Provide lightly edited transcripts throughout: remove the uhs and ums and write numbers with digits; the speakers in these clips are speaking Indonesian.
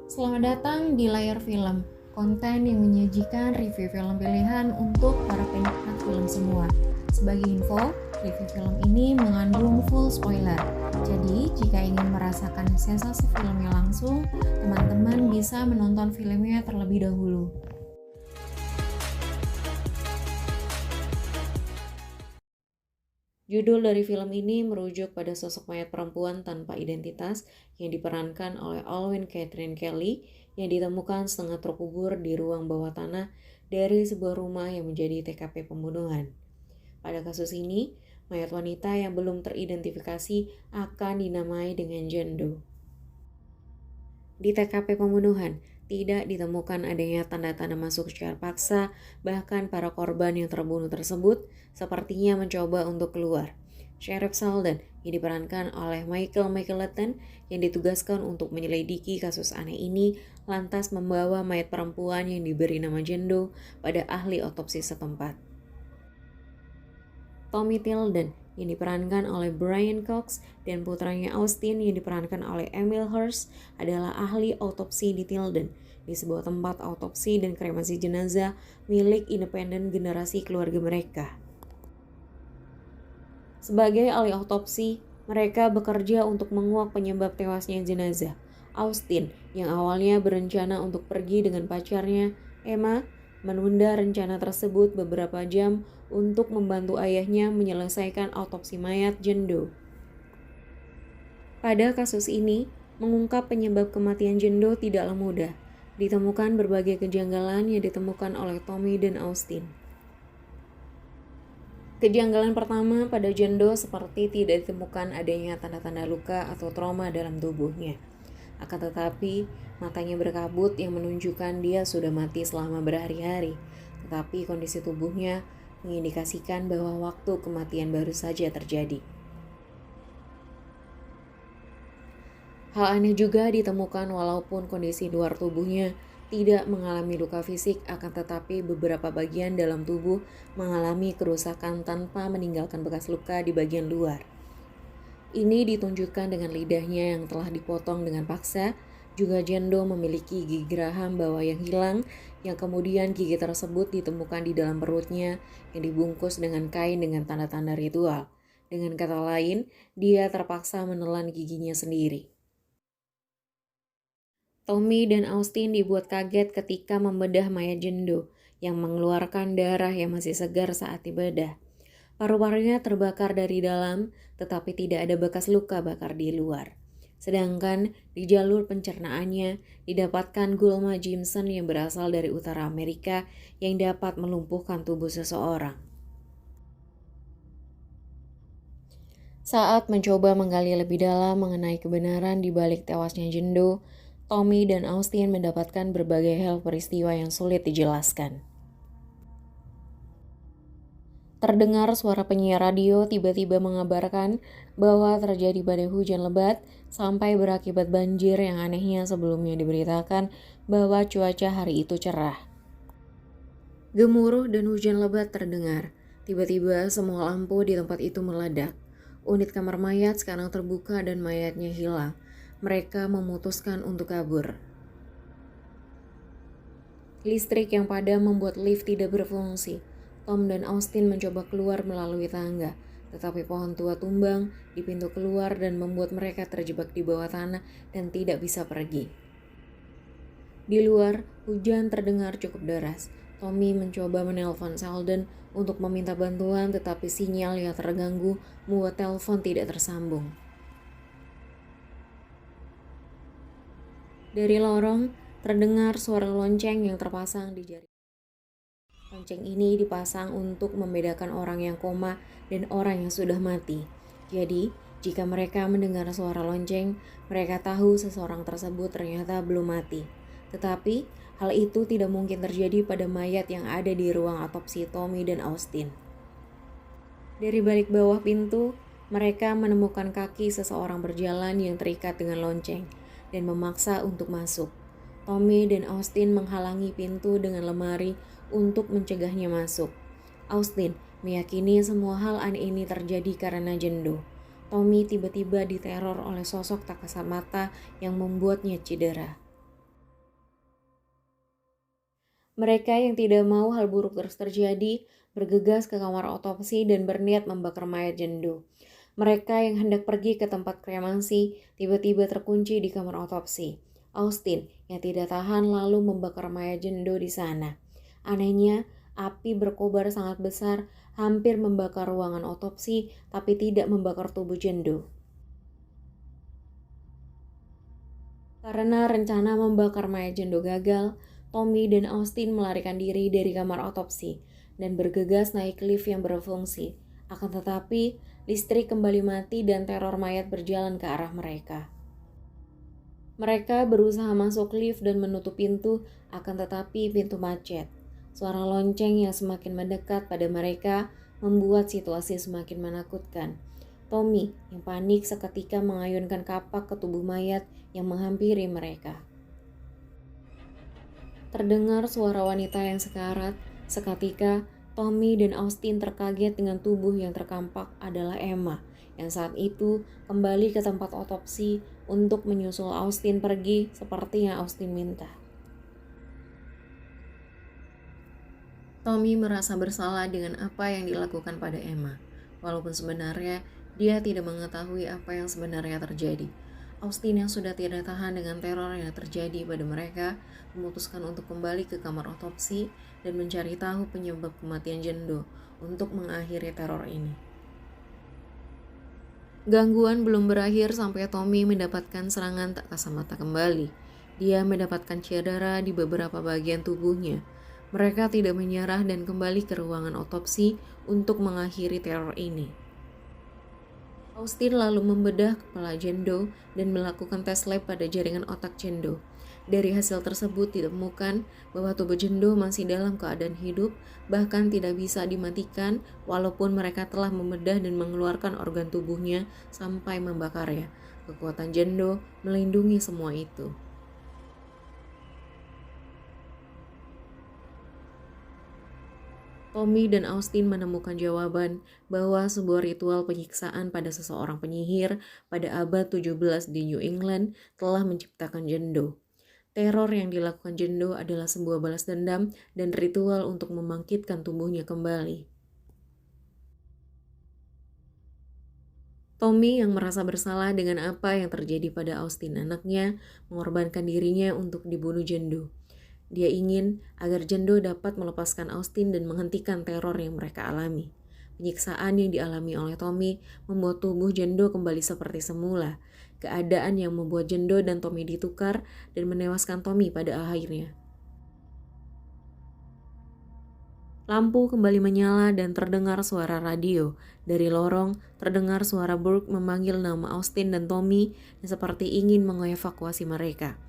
Selamat datang di Layar Film, konten yang menyajikan review film pilihan untuk para penikmat film semua. Sebagai info, review film ini mengandung full spoiler. Jadi, jika ingin merasakan sensasi filmnya langsung, teman-teman bisa menonton filmnya terlebih dahulu. Judul dari film ini merujuk pada sosok mayat perempuan tanpa identitas yang diperankan oleh Alwyn Catherine Kelly yang ditemukan setengah terkubur di ruang bawah tanah dari sebuah rumah yang menjadi TKP pembunuhan. Pada kasus ini, mayat wanita yang belum teridentifikasi akan dinamai dengan Jane Doe. Di TKP pembunuhan, tidak ditemukan adanya tanda-tanda masuk secara paksa, bahkan para korban yang terbunuh tersebut sepertinya mencoba untuk keluar. Sheriff Selden yang diperankan oleh Michael Michaeleton yang ditugaskan untuk menyelidiki kasus aneh ini lantas membawa mayat perempuan yang diberi nama Jane Doe pada ahli otopsi setempat. Tommy Tilden yang diperankan oleh Brian Cox dan putranya Austin yang diperankan oleh Emil Hirsch adalah ahli otopsi di Tilden, di sebuah tempat autopsi dan kremasi jenazah milik independen generasi keluarga mereka. Sebagai ahli otopsi, mereka bekerja untuk menguak penyebab tewasnya jenazah. Austin, yang awalnya berencana untuk pergi dengan pacarnya, Emma, menunda rencana tersebut beberapa jam untuk membantu ayahnya menyelesaikan autopsi mayat Jane Doe. Pada kasus ini, mengungkap penyebab kematian Jane Doe tidaklah mudah. Ditemukan berbagai kejanggalan yang ditemukan oleh Tommy dan Austin. Kejanggalan pertama pada Jane Doe seperti tidak ditemukan adanya tanda-tanda luka atau trauma dalam tubuhnya. Akan tetapi, matanya berkabut yang menunjukkan dia sudah mati selama berhari-hari. Tetapi kondisi tubuhnya mengindikasikan bahwa waktu kematian baru saja terjadi. Hal aneh juga ditemukan walaupun kondisi luar tubuhnya tidak mengalami luka fisik, akan tetapi beberapa bagian dalam tubuh mengalami kerusakan tanpa meninggalkan bekas luka di bagian luar. Ini ditunjukkan dengan lidahnya yang telah dipotong dengan paksa. Juga Jane Doe memiliki gigi geraham bawah yang hilang, yang kemudian gigi tersebut ditemukan di dalam perutnya yang dibungkus dengan kain dengan tanda-tanda ritual. Dengan kata lain, dia terpaksa menelan giginya sendiri. Tommy dan Austin dibuat kaget ketika membedah mayat Jane Doe yang mengeluarkan darah yang masih segar saat dibedah. Paru-parunya terbakar dari dalam, tetapi tidak ada bekas luka bakar di luar. Sedangkan di jalur pencernaannya didapatkan gulma Jimson yang berasal dari utara Amerika yang dapat melumpuhkan tubuh seseorang. Saat mencoba menggali lebih dalam mengenai kebenaran di balik tewasnya Jane Doe, Tommy dan Austin mendapatkan berbagai hal peristiwa yang sulit dijelaskan. Terdengar suara penyiar radio tiba-tiba mengabarkan bahwa terjadi badai hujan lebat sampai berakibat banjir yang anehnya sebelumnya diberitakan bahwa cuaca hari itu cerah. Gemuruh dan hujan lebat terdengar. Tiba-tiba semua lampu di tempat itu meledak. Unit kamar mayat sekarang terbuka dan mayatnya hilang. Mereka memutuskan untuk kabur. Listrik yang padam membuat lift tidak berfungsi. Tom dan Austin mencoba keluar melalui tangga, tetapi pohon tua tumbang di pintu keluar dan membuat mereka terjebak di bawah tanah dan tidak bisa pergi. Di luar, hujan terdengar cukup deras. Tommy mencoba menelpon Selden untuk meminta bantuan, tetapi sinyal yang terganggu membuat telepon tidak tersambung. Dari lorong, terdengar suara lonceng yang terpasang di jari. Lonceng ini dipasang untuk membedakan orang yang koma dan orang yang sudah mati. Jadi, jika mereka mendengar suara lonceng, mereka tahu seseorang tersebut ternyata belum mati. Tetapi, hal itu tidak mungkin terjadi pada mayat yang ada di ruang otopsi Tommy dan Austin. Dari balik bawah pintu, mereka menemukan kaki seseorang berjalan yang terikat dengan lonceng dan memaksa untuk masuk. Tommy dan Austin menghalangi pintu dengan lemari untuk mencegahnya masuk. Austin meyakini semua hal aneh ini terjadi karena Jane Doe. Tommy tiba-tiba diteror oleh sosok tak kasat mata yang membuatnya cedera. Mereka yang tidak mau hal buruk terus terjadi bergegas ke kamar otopsi dan berniat membakar mayat Jendo. Mereka yang hendak pergi ke tempat kremasi tiba-tiba terkunci di kamar otopsi. Austin yang tidak tahan lalu membakar mayat Jendo di sana. Anehnya, api berkobar sangat besar, hampir membakar ruangan otopsi, tapi tidak membakar tubuh Jendo. Karena rencana membakar mayat Jendo gagal, Tommy dan Austin melarikan diri dari kamar otopsi dan bergegas naik lift yang berfungsi. Akan tetapi, listrik kembali mati dan teror mayat berjalan ke arah mereka. Mereka berusaha masuk lift dan menutup pintu, akan tetapi pintu macet. Suara lonceng yang semakin mendekat pada mereka membuat situasi semakin menakutkan. Tommy yang panik seketika mengayunkan kapak ke tubuh mayat yang menghampiri mereka. Terdengar suara wanita yang sekarat. Seketika, Tommy dan Austin terkaget dengan tubuh yang terkampak adalah Emma, yang saat itu kembali ke tempat otopsi untuk menyusul Austin pergi seperti yang Austin minta. Tommy merasa bersalah dengan apa yang dilakukan pada Emma, walaupun sebenarnya dia tidak mengetahui apa yang sebenarnya terjadi. Austin yang sudah tidak tahan dengan teror yang terjadi pada mereka memutuskan untuk kembali ke kamar otopsi dan mencari tahu penyebab kematian Jendo untuk mengakhiri teror ini. Gangguan belum berakhir sampai Tommy mendapatkan serangan tak kasat mata kembali. Dia mendapatkan cedera di beberapa bagian tubuhnya. Mereka tidak menyerah dan kembali ke ruangan otopsi untuk mengakhiri teror ini. Austin lalu membedah kepala Jendo dan melakukan tes lab pada jaringan otak Jendo. Dari hasil tersebut ditemukan bahwa tubuh Jendo masih dalam keadaan hidup, bahkan tidak bisa dimatikan walaupun mereka telah membedah dan mengeluarkan organ tubuhnya sampai membakarnya. Kekuatan Jendo melindungi semua itu. Tommy dan Austin menemukan jawaban bahwa sebuah ritual penyiksaan pada seseorang penyihir pada abad 17 di New England telah menciptakan Jendo. Teror yang dilakukan Jendo adalah sebuah balas dendam dan ritual untuk membangkitkan tubuhnya kembali. Tommy yang merasa bersalah dengan apa yang terjadi pada Austin anaknya mengorbankan dirinya untuk dibunuh Jendo. Dia ingin agar Jendo dapat melepaskan Austin dan menghentikan teror yang mereka alami. Penyiksaan yang dialami oleh Tommy membuat tubuh Jendo kembali seperti semula. Keadaan yang membuat Jendo dan Tommy ditukar dan menewaskan Tommy pada akhirnya. Lampu kembali menyala dan terdengar suara radio. Dari lorong, terdengar suara Burke memanggil nama Austin dan Tommy yang seperti ingin mengevakuasi mereka.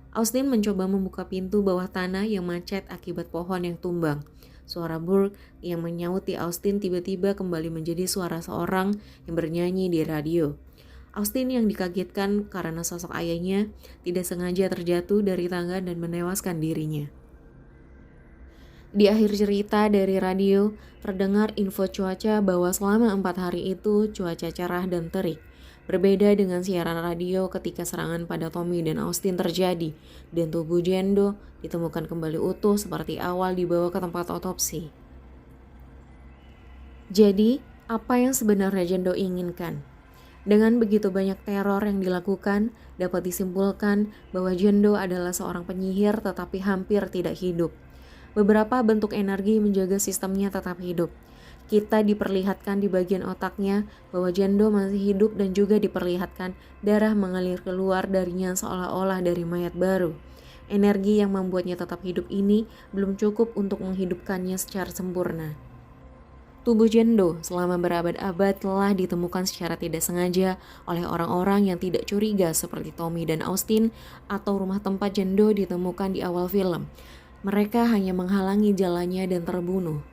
Austin mencoba membuka pintu bawah tanah yang macet akibat pohon yang tumbang. Suara Burke yang menyauti Austin tiba-tiba kembali menjadi suara seorang yang bernyanyi di radio. Austin yang dikagetkan karena sosok ayahnya tidak sengaja terjatuh dari tangga dan menewaskan dirinya. Di akhir cerita dari radio, terdengar info cuaca bahwa selama 4 hari itu cuaca cerah dan terik. Berbeda dengan siaran radio ketika serangan pada Tommy dan Austin terjadi dan tubuh Jendo ditemukan kembali utuh seperti awal dibawa ke tempat otopsi. Jadi, apa yang sebenarnya Jendo inginkan? Dengan begitu banyak teror yang dilakukan, dapat disimpulkan bahwa Jendo adalah seorang penyihir tetapi hampir tidak hidup. Beberapa bentuk energi menjaga sistemnya tetap hidup. Kita diperlihatkan di bagian otaknya bahwa Jendo masih hidup dan juga diperlihatkan darah mengalir keluar darinya seolah-olah dari mayat baru. Energi yang membuatnya tetap hidup ini belum cukup untuk menghidupkannya secara sempurna. Tubuh Jendo selama berabad-abad telah ditemukan secara tidak sengaja oleh orang-orang yang tidak curiga seperti Tommy dan Austin atau rumah tempat Jendo ditemukan di awal film. Mereka hanya menghalangi jalannya dan terbunuh.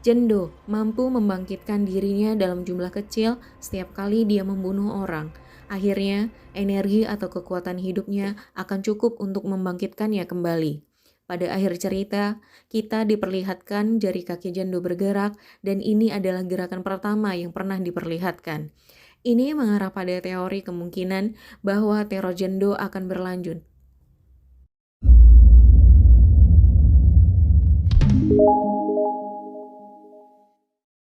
Jendo mampu membangkitkan dirinya dalam jumlah kecil setiap kali dia membunuh orang. Akhirnya, energi atau kekuatan hidupnya akan cukup untuk membangkitkannya kembali. Pada akhir cerita, kita diperlihatkan jari kaki Jendo bergerak dan ini adalah gerakan pertama yang pernah diperlihatkan. Ini mengarah pada teori kemungkinan bahwa teror Jendo akan berlanjut.